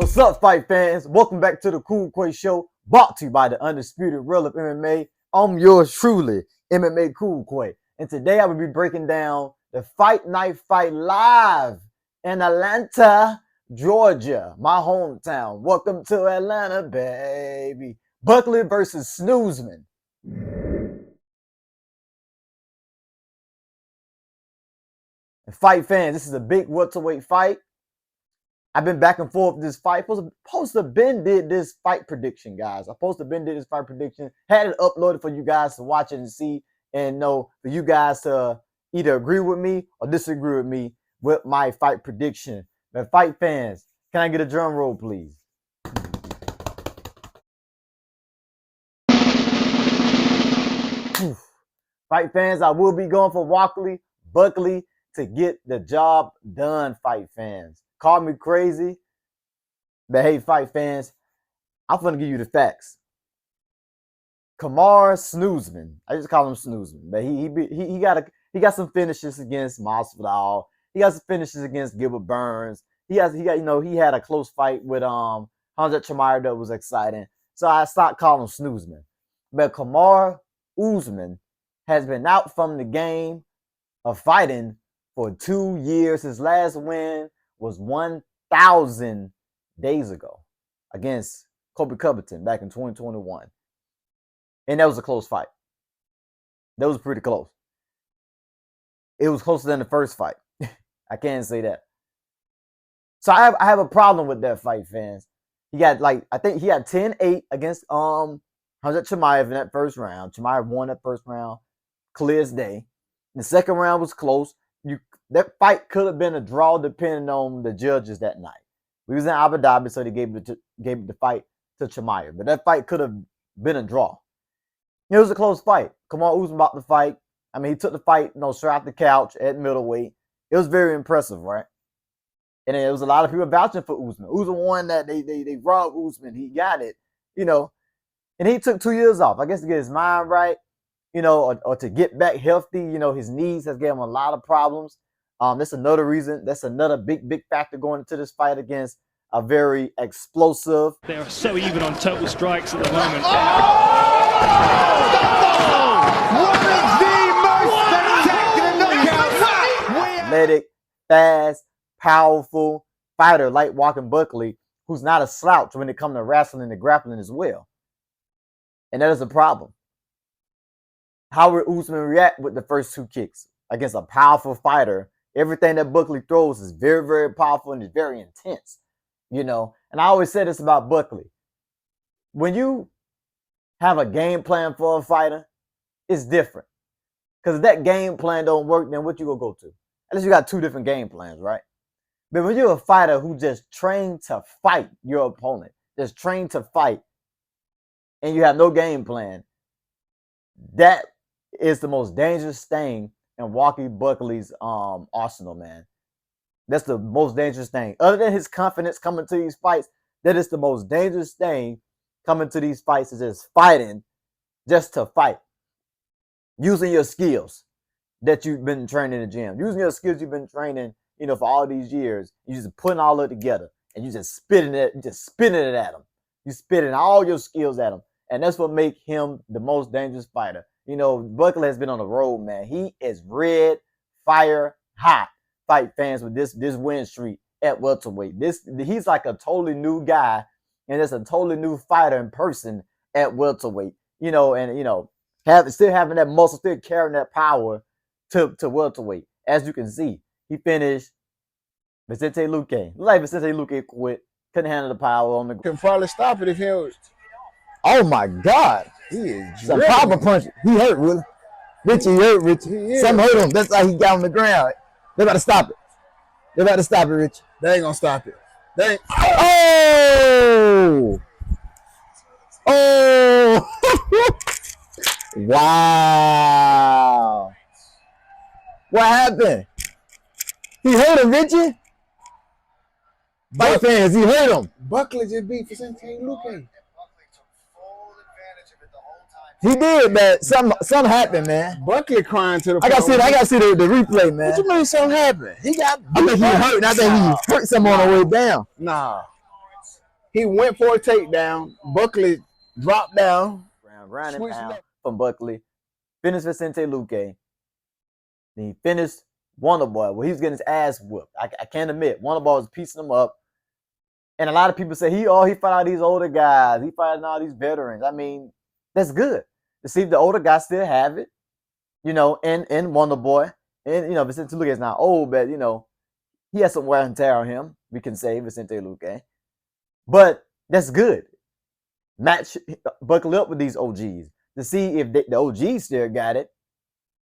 What's up, fight fans? Welcome back to the Cool Quay Show, brought to you by the Undisputed Real of MMA. I'm yours truly, MMA Cool Quay. And today I will be breaking down the Fight Night fight live in Atlanta, Georgia, my hometown. Welcome to Atlanta, baby. Buckley versus Usman. And fight fans, this is a big welterweight fight. I've been back and forth with this fight. Supposed to Ben did this fight prediction, guys. Had it uploaded for you guys to watch it and see and know for you guys to either agree with me or disagree with me with my fight prediction. But fight fans, can I get a drum roll, please? Fight fans, I will be going for Buckley to get the job done, fight fans. Call me crazy, but hey, fight fans, I'm gonna give you the facts. Kamaru Usman, I just call him Snoozman, but he got some finishes against Masvidal. He got some finishes against Gilbert Burns. He had a close fight with Hamza Chimaev that was exciting. So I stopped calling him Snoozman. But Kamaru Usman has been out from the game of fighting for 2 years. His last win was 1,000 days ago against Colby Covington back in 2021. And that was a close fight. That was pretty close. It was closer than the first fight. I can't say that. So I have a problem with that fight, fans. He got I think he had 10-8 against Hamza Chimaev in that first round. Chimaev won that first round clear as day. The second round was close. That fight could have been a draw depending on the judges that night. We was in Abu Dhabi, so they gave the fight to Chimaev. But that fight could have been a draw. It was a close fight. Kamaru Usman about to fight. I mean, he took the fight, straight off the couch at middleweight. It was very impressive, right? And there was a lot of people vouching for Usman. Usman won that. They robbed Usman. He got it, And he took 2 years off, I guess, to get his mind right, or to get back healthy. His knees has given him a lot of problems. That's another reason. That's another big factor going into this fight against a very explosive. They're so even on total strikes at the moment. One of the most spectacular knockouts. Athletic, fast, powerful fighter like Joaquin Buckley, who's not a slouch when it comes to wrestling and grappling as well. And that is a problem. How will Usman react with the first two kicks against a powerful fighter? Everything that Buckley throws is very, very powerful and is very intense, And I always say this about Buckley. When you have a game plan for a fighter, it's different. Because if that game plan don't work, then what you gonna go to? Unless you got two different game plans, right? But when you're a fighter who just trained to fight your opponent, just trained to fight, and you have no game plan, that is the most dangerous thing in Joaquin Buckley's arsenal, man. That's the most dangerous thing. Other than his confidence coming to these fights, that is the most dangerous thing coming to these fights, is just fighting just to fight. Using your skills that you've been training in the gym. Using your skills you've been training, for all these years. You just putting all of it together and you just spitting it at him. You spitting all your skills at him. And that's what makes him the most dangerous fighter. Buckley has been on the road, man. He is red, fire, hot. Fight fans with this win streak at welterweight. He's like a totally new guy, and it's a totally new fighter in person at welterweight. Still having that muscle, still carrying that power to welterweight. As you can see, he finished Vicente Luque. Like Vicente Luque quit, couldn't handle the power on the. Can probably stop it if he was. Oh my God. He is a power punch. He hurt, really. Richie hurt, Richie. Something hurt him. That's how he got on the ground. They about to stop it. Richie. They ain't gonna stop it. They ain't. Oh! Oh! Wow. What happened? He hurt him, Richie? Fight fans, he hurt him. Buckley just beat Vicente Luque. He did, but something happened, man. Buckley crying to the. I gotta see the replay, man. What you mean something happened? He got. I think he hurt, and I think he hurt someone on the way down. Nah. He went for a takedown. Buckley dropped down. Ground and Switched pound left. from Buckley. Finished Vicente Luque. Then he finished Wonderboy. Well, he was getting his ass whooped. I can't admit. Wonderboy was piecing him up. And a lot of people say he fought all these older guys. He fighting all these veterans. I mean, that's good. To see if the older guys still have it, in Wonderboy. And, Vicente Luque is not old, but, he has some wear and tear on him. We can say Vicente Luque. But that's good. Match Buckley up with these OGs to see if the OGs still got it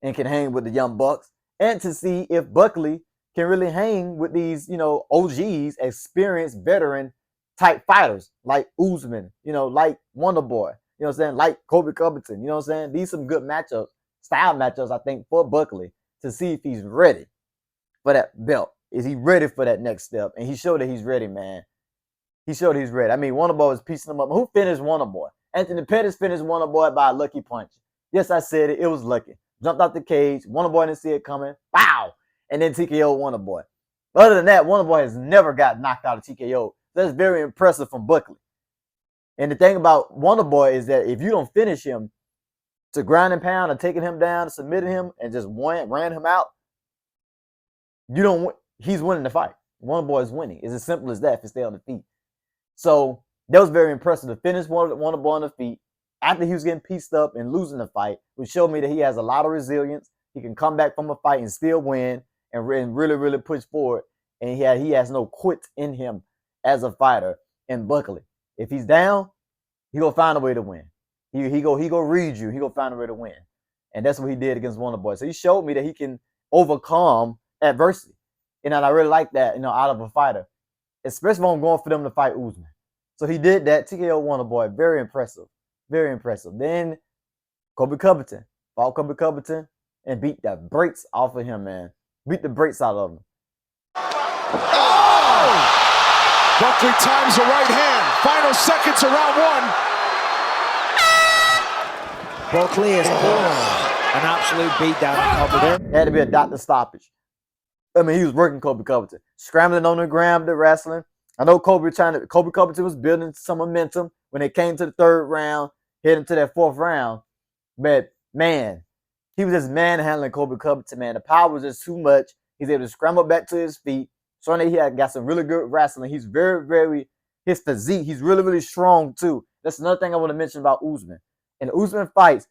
and can hang with the young bucks, and to see if Buckley can really hang with these, OGs, experienced veteran type fighters like Usman, like Wonderboy, like Kobe Covington, These some good style matchups, I think, for Buckley to see if he's ready for that belt. Is he ready for that next step? And he showed that he's ready, man. He showed he's ready. I mean, Wonderboy was piecing him up. Who finished Wonderboy? Anthony Pettis finished Wonderboy by a lucky punch. Yes, I said it. It was lucky. Jumped out the cage. Wonderboy didn't see it coming. Wow. And then TKO Wonderboy. But other than that, Wonderboy has never got knocked out of TKO. That's very impressive from Buckley. And the thing about Wonderboy is that if you don't finish him to ground and pound or taking him down, submitting him, and just ran him out, you don't win. He's winning the fight. Wonderboy is winning. It's as simple as that if he stay on the feet. So that was very impressive to finish Wonderboy on the feet after he was getting pieced up and losing the fight, which showed me that he has a lot of resilience. He can come back from a fight and still win and really, really push forward. And he has no quit in him as a fighter. And Buckley, if he's down, he gonna find a way to win. He go read you. He gonna find a way to win. And that's what he did against Wonderboy. So he showed me that he can overcome adversity. And I really like that, out of a fighter, especially when I'm going for them to fight Usman. So he did that. TKO Wonderboy, very impressive. Very impressive. Then Kobe Covington. Fought Kobe Covington and beat the brakes off of him, man. Beat the brakes out of him. Oh! Buckley times the right hand. Final seconds of round one. Buckley is pulling an absolute beatdown on Kobe there. Had to be a doctor stoppage. I mean, he was working Kobe Covington. Scrambling on the ground, the wrestling. I know Kobe Covington was building some momentum when it came to the third round, heading to that fourth round. But, man, he was just manhandling Kobe Covington, man. The power was just too much. He's able to scramble back to his feet. So he got some really good wrestling. He's very, very, his physique, he's really, really strong, too. That's another thing I want to mention about Usman. In the Usman fights,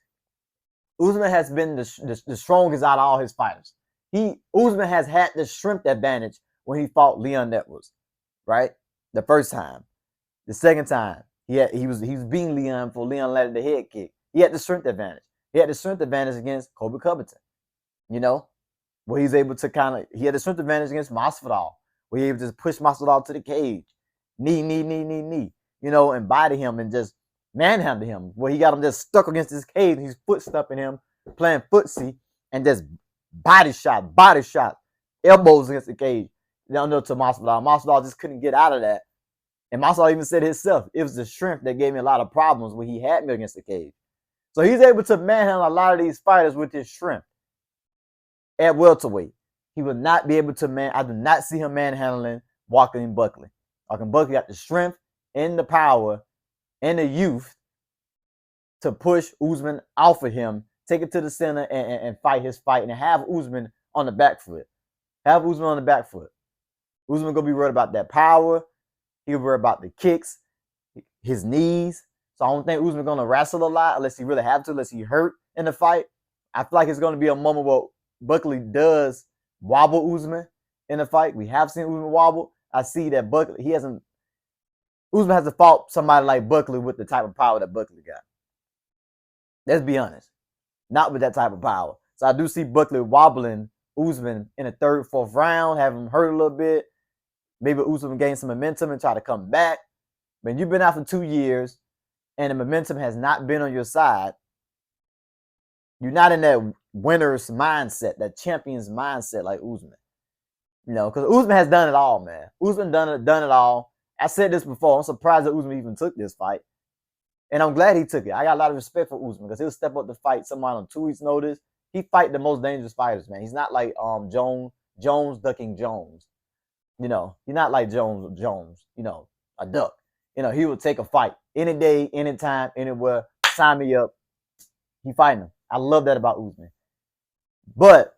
Usman has been the strongest out of all his fighters. Usman has had the strength advantage when he fought Leon Edwards, right? The first time. The second time, he was beating Leon for Leon landed the head kick. He had the strength advantage. He had the strength advantage against Kobe Covington, where he's able to he had the strength advantage against Masvidal, where he able to just push Masvidal to the cage, knee, and body him and just manhandle him, where he got him just stuck against his cage and he's foot stumping him, playing footsie, and just body shot, elbows against the cage. Down there to Masvidal. Masvidal just couldn't get out of that. And Masvidal even said himself, it was the strength that gave me a lot of problems when he had me against the cage. So he's able to manhandle a lot of these fighters with his strength. At welterweight, he will not be able to I do not see him manhandling Joaquin Buckley. Joaquin Buckley got the strength and the power and the youth to push Usman off of him, take it to the center and fight his fight and have Usman on the back foot. Usman gonna be worried about that power. He'll be worried about the kicks, his knees. So I don't think Usman gonna wrestle a lot unless he really have to, unless he hurt in the fight. I feel like it's gonna be a moment where Buckley does wobble Usman in the fight. We have seen Usman wobble. I see that Usman has to fight somebody like Buckley with the type of power that Buckley got. Let's be honest. Not with that type of power. So I do see Buckley wobbling Usman in the third, fourth round, have him hurt a little bit. Maybe Usman gain some momentum and try to come back. But you've been out for 2 years and the momentum has not been on your side. You're not in that winner's mindset, that champion's mindset like Usman. Because Usman has done it all, man. Usman done it all. I said this before. I'm surprised that Usman even took this fight. And I'm glad he took it. I got a lot of respect for Usman because he'll step up to fight someone on 2 weeks' notice. He fight the most dangerous fighters, man. He's not like Jones ducking Jones. You're not like Jones, a duck. he would take a fight any day, anytime, anywhere. Sign me up. He fighting him. I love that about Usman. But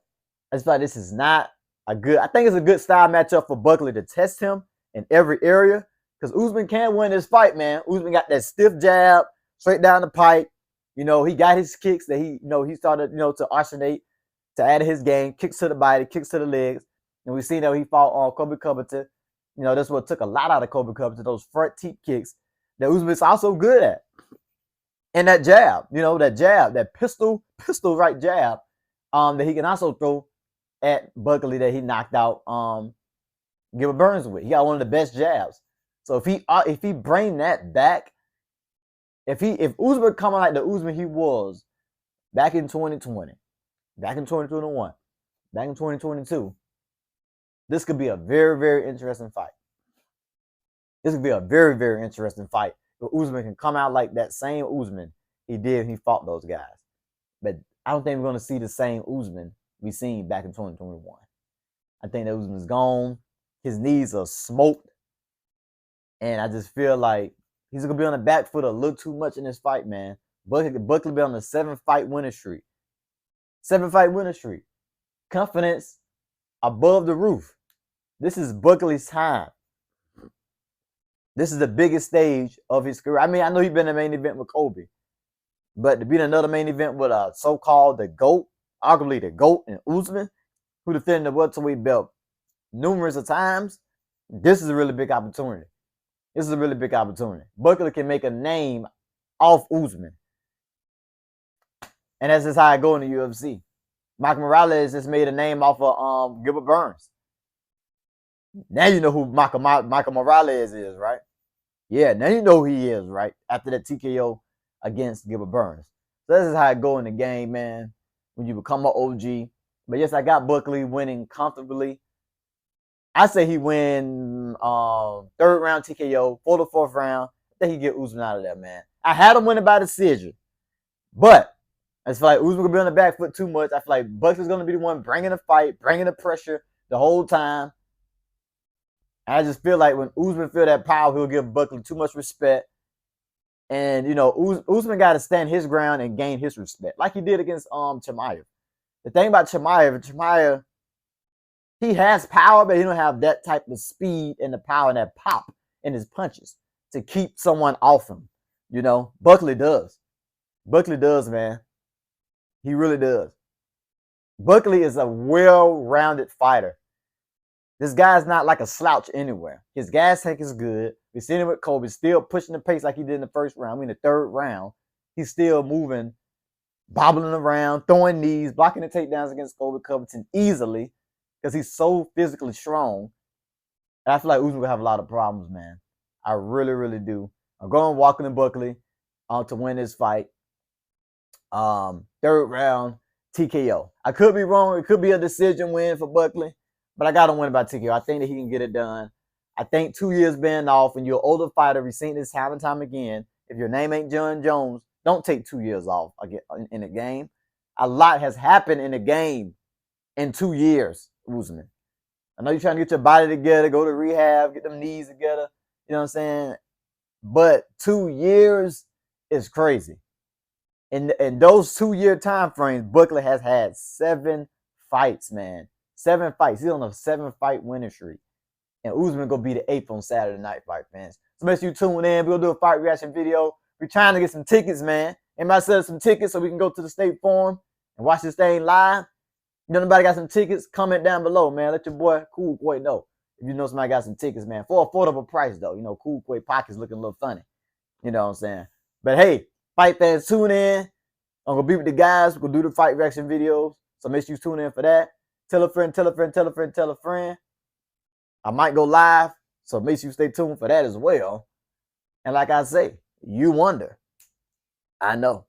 I just feel like this is not a good. I think it's a good style matchup for Buckley to test him in every area because Usman can win this fight, man. Usman got that stiff jab straight down the pipe. He got his kicks that he started to arsenate to add to his game. Kicks to the body, kicks to the legs, and we seen that he fought on Kobe Covington. That's what took a lot out of Kobe Covington, those front teeth kicks that Usman's also good at. And that jab, that pistol right jab that he can also throw at Buckley that he knocked out Gilbert Burns with. He got one of the best jabs. So if he bring that back, if Usman coming like the Usman he was back in 2020, back in 2021, back in 2022, this could be a very, very interesting fight. This could be a very, very interesting fight. If Usman can come out like that same Usman he did when he fought those guys. But I don't think we're going to see the same Usman we seen back in 2021. I think that Usman's gone. His knees are smoked. And I just feel like he's going to be on the back foot a little too much in this fight, man. Buckley be on the 7-fight winning streak. 7-fight winning streak. Confidence above the roof. This is Buckley's time. This is the biggest stage of his career. I mean, I know he's been in the main event with Kobe. But to be in another main event with a so-called the GOAT, arguably the GOAT and Usman, who defended the welterweight belt numerous of times, this is a really big opportunity. This is a really big opportunity. Buckley can make a name off Usman. And that's just how I go in the UFC. Michael Morales just made a name off of Gilbert Burns. Now you know who Michael Morales is, right? Yeah, now you know who he is, right? After that TKO against Gilbert Burns. So this is how I go in the game, man, when you become an OG. But yes, I got Buckley winning comfortably. I say he win third round TKO, 4th or 4th round. I think he get Usman out of there, man. I had him winning by decision. But I just feel like Usman going to be on the back foot too much. I feel like Buckley's going to be the one bringing the fight, bringing the pressure the whole time. I just feel like when Usman feel that power, he'll give Buckley too much respect. And, Usman got to stand his ground and gain his respect, like he did against Chimaev. The thing about Chimaev, he has power, but he don't have that type of speed and the power and that pop in his punches to keep someone off him. Buckley does. Buckley does, man. He really does. Buckley is a well-rounded fighter. This guy's not like a slouch anywhere. His gas tank is good. We've seen him with Kobe, still pushing the pace like he did in the first round. I mean, the third round, he's still moving, bobbling around, throwing knees, blocking the takedowns against Kobe Covington easily because he's so physically strong. And I feel like Usman will have a lot of problems, man. I really, really do. I'm going Walker and Buckley to win this fight. Third round TKO. I could be wrong. It could be a decision win for Buckley. But I got him winning by TKO. I think that he can get it done. I think 2 years being off and you're an older fighter, we've seen this time and time again. If your name ain't John Jones, don't take 2 years off in a game. A lot has happened in the game in 2 years, Usman. I know you're trying to get your body together, go to rehab, get them knees together. You know what I'm saying? But 2 years is crazy. In those 2 year time frames, Buckley has had 7 fights, man. 7 fights. He's on a 7-fight winning streak. And Usman going to be the 8th on Saturday night, fight fans. So make sure you tune in. We're going to do a fight reaction video. We're trying to get some tickets, man. Everybody set up some tickets so we can go to the State Farm and watch this thing live. If anybody got some tickets, comment down below, man. Let your boy Cool Quay know if you know somebody got some tickets, man. For affordable price, though. Cool Quay pockets looking a little funny. You know what I'm saying? But hey, fight fans, tune in. I'm going to be with the guys. We're going to do the fight reaction videos. So make sure you tune in for that. Tell a friend, tell a friend, tell a friend, tell a friend. I might go live, so make sure you stay tuned for that as well. And like I say, you wonder. I know.